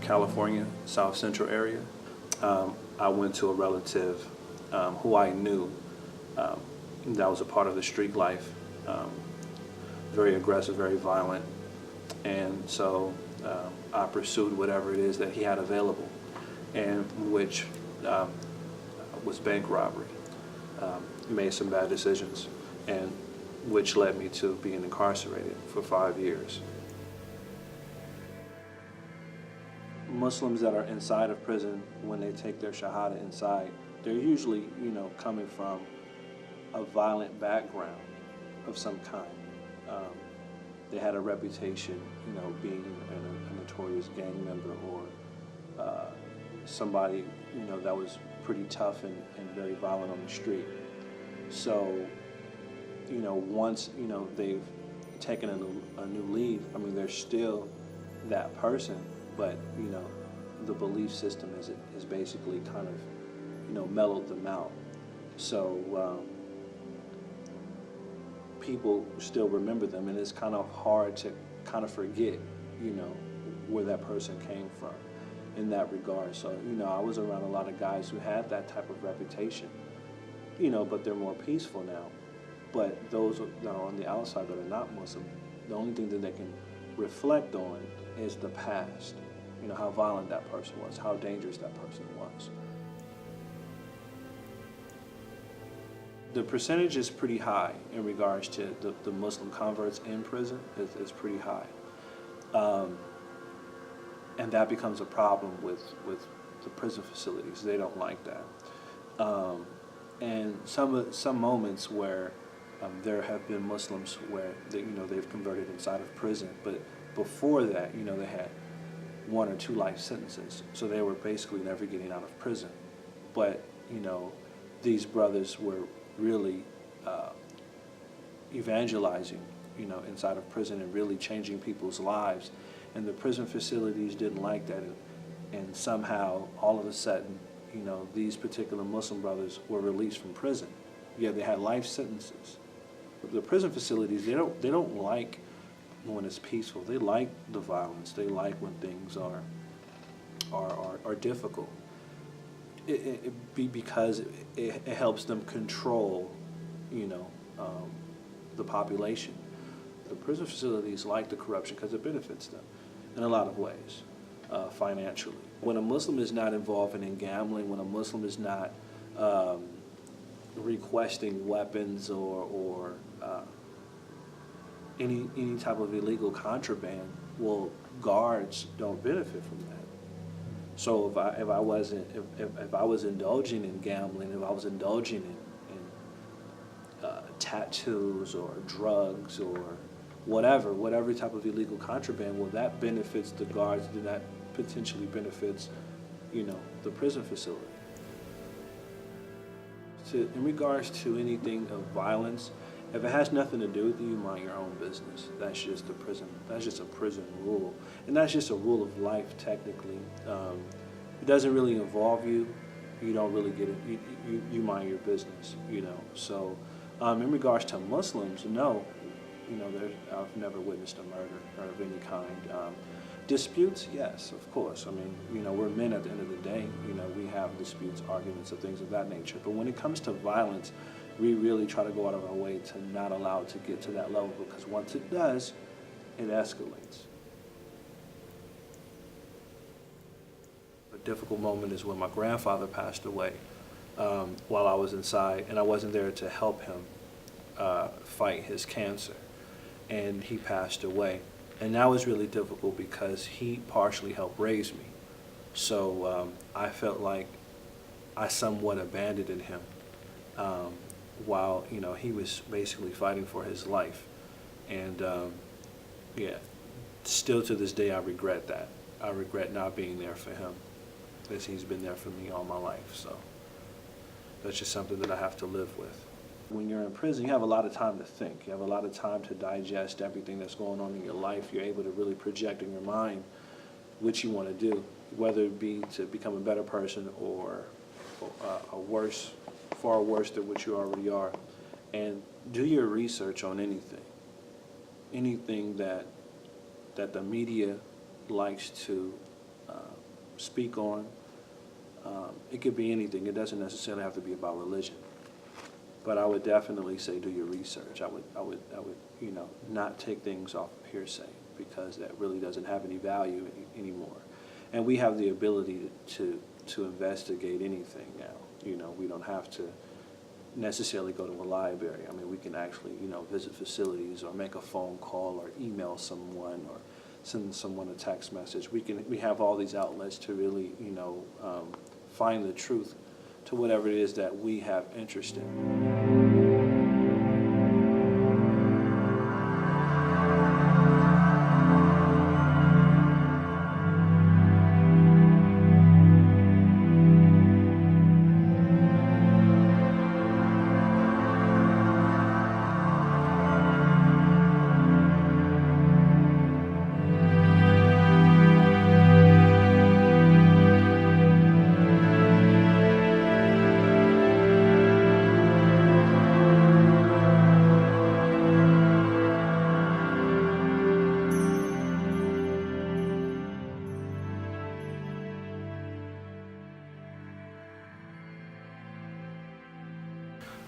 California, South Central area. I went to a relative who I knew that was a part of the street life, very aggressive, very violent, and so I pursued whatever it is that he had available, and which was bank robbery. Made some bad decisions, and which led me to being incarcerated for 5 years. Muslims that are inside of prison, when they take their shahada inside, they're usually, coming from a violent background of some kind. They had a reputation, being a notorious gang member or somebody, that was pretty tough and very violent on the street. So, once, they've taken a new leave, they're still that person, but, the belief system is basically kind of, mellowed them out. So people still remember them, and it's kind of hard to kind of forget, where that person came from in that regard. So, I was around a lot of guys who had that type of reputation, but they're more peaceful now. But those that are on the outside that are not Muslim, the only thing that they can reflect on is the past. How violent that person was, how dangerous that person was. The percentage is pretty high in regards to the Muslim converts in prison. It's pretty high. And that becomes a problem with the prison facilities. They don't like that. And some moments where there have been Muslims where they've converted inside of prison, but before that, they had 1 or 2 life sentences, so they were basically never getting out of prison. But these brothers were really evangelizing, inside of prison and really changing people's lives, and the prison facilities didn't like that, and somehow all of a sudden, these particular Muslim brothers were released from prison. Yeah, they had life sentences. The prison facilities, they don't like when it's peaceful. They like the violence. They like when things are difficult. Because it helps them control, the population. The prison facilities like the corruption because it benefits them in a lot of ways, financially. When a Muslim is not involved in gambling, when a Muslim is not requesting weapons or any type of illegal contraband, well, guards don't benefit from that. So if I was indulging in gambling, if I was indulging in tattoos or drugs or whatever type of illegal contraband, well, that benefits the guards, then that potentially benefits, the prison facility. So in regards to anything of violence, if it has nothing to do with you, mind your own business. That's just a prison. That's just a prison rule, and that's just a rule of life. Technically, it doesn't really involve you. You don't really get it. You mind your business. So, in regards to Muslims, no. I've never witnessed a murder of any kind. Disputes, yes, of course. We're men at the end of the day. We have disputes, arguments, and things of that nature. But when it comes to violence, we really try to go out of our way to not allow it to get to that level, because once it does, it escalates. A difficult moment is when my grandfather passed away while I was inside, and I wasn't there to help him fight his cancer, and he passed away. And that was really difficult because he partially helped raise me. So I felt like I somewhat abandoned him while he was basically fighting for his life. And yeah, still to this day I regret that. I regret not being there for him, as he's been there for me all my life. So that's just something that I have to live with. When you're in prison, you have a lot of time to think. You have a lot of time to digest everything that's going on in your life. You're able to really project in your mind what you want to do, whether it be to become a better person or far worse than what you already are. And do your research on anything that the media likes to speak on. It could be anything. It doesn't necessarily have to be about religion. But I would definitely say do your research. I would, not take things off of hearsay, because that really doesn't have any value anymore. And we have the ability to investigate anything now. We don't have to necessarily go to a library. I mean, we can actually, visit facilities, or make a phone call, or email someone, or send someone a text message. We have all these outlets to really, find the truth to whatever it is that we have interest in.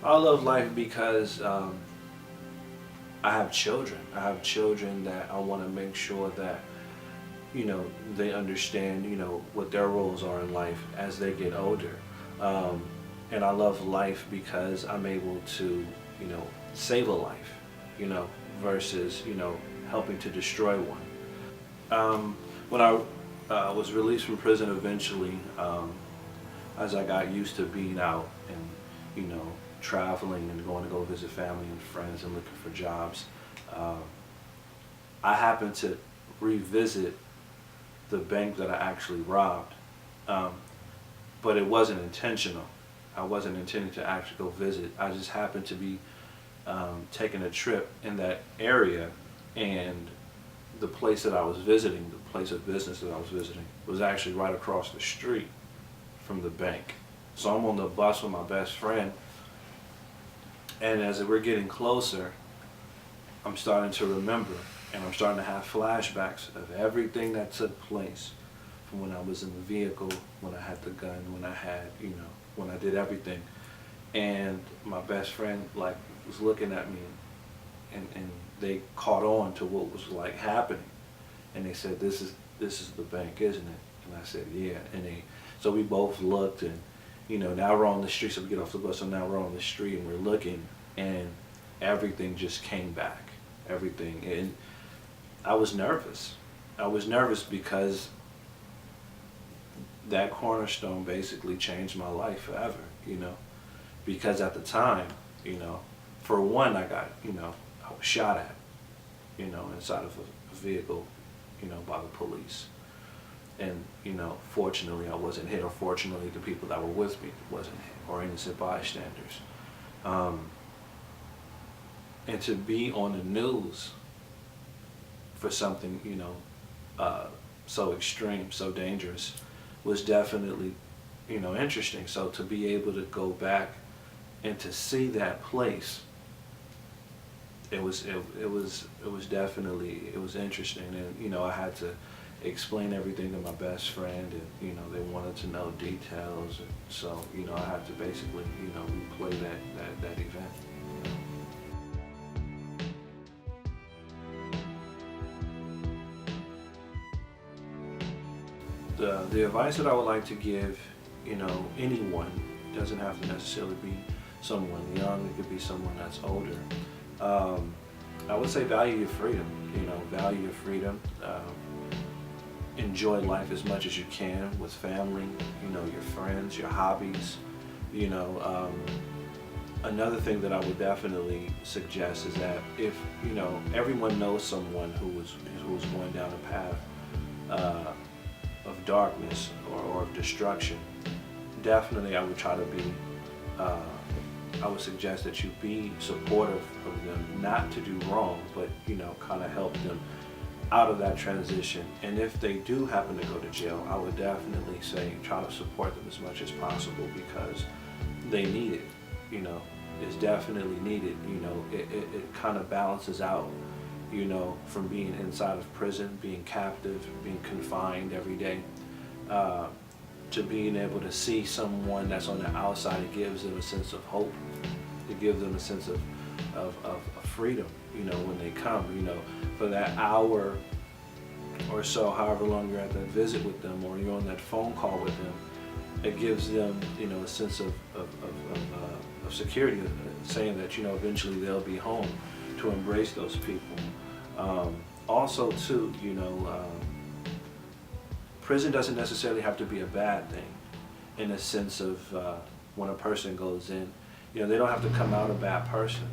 I love life because I have children. I have children that I want to make sure that, they understand, what their roles are in life as they get older. And I love life because I'm able to, save a life, versus, helping to destroy one. When I was released from prison eventually, as I got used to being out and, traveling and going to go visit family and friends and looking for jobs, I happened to revisit the bank that I actually robbed, but it wasn't intentional. I wasn't intending to actually go visit. I just happened to be taking a trip in that area, and the place that I was visiting, the place of business that I was visiting, was actually right across the street from the bank. So I'm on the bus with my best friend, and as we're getting closer, I'm starting to remember, and I'm starting to have flashbacks of everything that took place from when I was in the vehicle, when I had the gun, when I had, when I did everything. And my best friend was looking at me, and they caught on to what was happening. And they said, this is the bank, isn't it? And I said, yeah. And so we both looked, and now we're on the street, so we get off the bus, so now we're on the street and we're looking, and everything just came back, everything. And I was nervous. I was nervous because that cornerstone basically changed my life forever, because at the time, for one, I got, I was shot at, inside of a vehicle, by the police. And, fortunately I wasn't hit, or fortunately the people that were with me wasn't hit, or innocent bystanders. And to be on the news for something, so extreme, so dangerous, was definitely, interesting. So to be able to go back and to see that place, it was definitely, it was interesting. And, I had to explain everything to my best friend, and they wanted to know details, and so I had to basically replay that event. The advice that I would like to give, anyone, doesn't have to necessarily be someone young, it could be someone that's older. I would say value your freedom, value your freedom. Enjoy life as much as you can with family, your friends, your hobbies. Another thing that I would definitely suggest is that if, everyone knows someone who was going down a path of darkness or of destruction, definitely I would try to be, I would suggest that you be supportive of them, not to do wrong, but, kind of help them out of that transition. And if they do happen to go to jail, I would definitely say try to support them as much as possible, because they need it. It's definitely needed. It kind of balances out, from being inside of prison, being captive, being confined every day. uh, to being able to see someone that's on the outside, it gives them a sense of hope. It gives them a sense of freedom, you know, when they come, you know, for that hour or so, however long you're at that visit with them, or you're on that phone call with them, it gives them, you know, a sense of security, saying that, you know, eventually they'll be home, to embrace those people. Also, too, you know, prison doesn't necessarily have to be a bad thing, in a sense of when a person goes in, you know, they don't have to come out a bad person.